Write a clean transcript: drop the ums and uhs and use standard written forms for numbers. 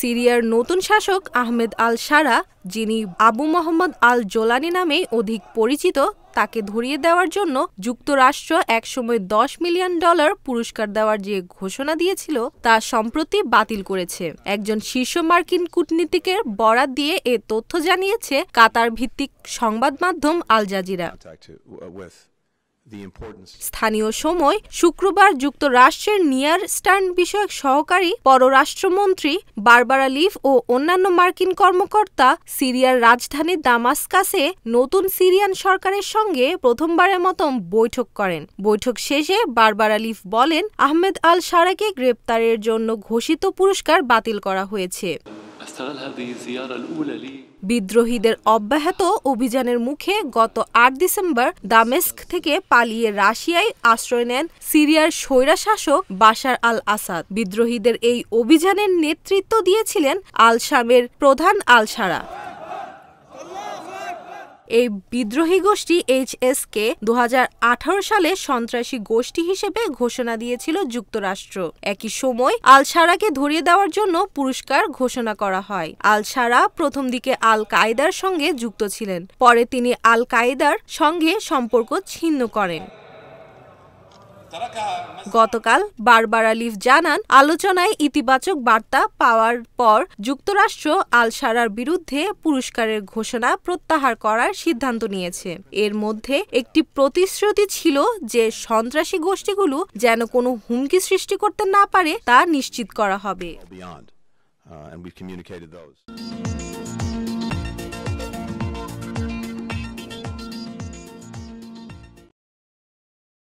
সিরিয়ার নতুন শাসক আহমেদ আল শারা, যিনি আবু মোহাম্মদ আল জোলানি নামেই অধিক পরিচিত, তাকে ধরিয়ে দেওয়ার জন্য যুক্তরাষ্ট্র একসময় $10 মিলিয়ন পুরস্কার দেওয়ার যে ঘোষণা দিয়েছিল তা সম্প্রতি বাতিল করেছে। একজন শীর্ষ মার্কিন কূটনীতিকের বরাত দিয়ে এ তথ্য জানিয়েছে কাতার ভিত্তিক সংবাদ মাধ্যম আল জাজিরা। স্থানীয় সময় শুক্রবার যুক্তরাষ্ট্রের নিয়ার স্টার্ন বিষয়ক সহকারী পররাষ্ট্রমন্ত্রী বারবারা লিভ ও অন্যান্য মার্কিন কর্মকর্তা সিরিয়ার রাজধানী দামাস্কাসে নতুন সিরিয়ান সরকারের সঙ্গে প্রথমবারের মতো বৈঠক করেন। বৈঠক শেষে বারবারা লিভ বলেন, আহমেদ আল শারাকে গ্রেপ্তারের জন্য ঘোষিত পুরস্কার বাতিল করা হয়েছে। বিদ্রোহীদের অব্যাহত অভিযানের মুখে গত ৮ ডিসেম্বর দামেস্ক থেকে পালিয়ে রাশিয়ায় আশ্রয় নেন সিরিয়ার স্বৈরশাসক বাশার আল আসাদ। বিদ্রোহীদের এই অভিযানের নেতৃত্ব দিয়েছিলেন আল শামের প্রধান আল শারা। এই বিদ্রোহী গোষ্ঠী HSকে 2018 সালে সন্ত্রাসী গোষ্ঠী হিসেবে ঘোষণা দিয়েছিল যুক্তরাষ্ট্র। একই সময় আল শারাকে ধরিয়ে দেওয়ার জন্য পুরস্কার ঘোষণা করা হয়। আল শারা প্রথম দিকে আল কায়েদার সঙ্গে যুক্ত ছিলেন, পরে তিনি আল কায়েদার সঙ্গে সম্পর্ক ছিন্ন করেন। গতকাল বারবারা লিভ জানান, আলোচনায় ইতিবাচক বার্তা পাওয়ার পর যুক্তরাষ্ট্র আল শারার বিরুদ্ধে পুরস্কারের ঘোষণা প্রত্যাহার করার সিদ্ধান্ত নিয়েছে। এর মধ্যে একটি প্রতিশ্রুতি ছিল যে সন্ত্রাসী গোষ্ঠীগুলো যেন কোনো হুমকি সৃষ্টি করতে না পারে তা নিশ্চিত করা হবে।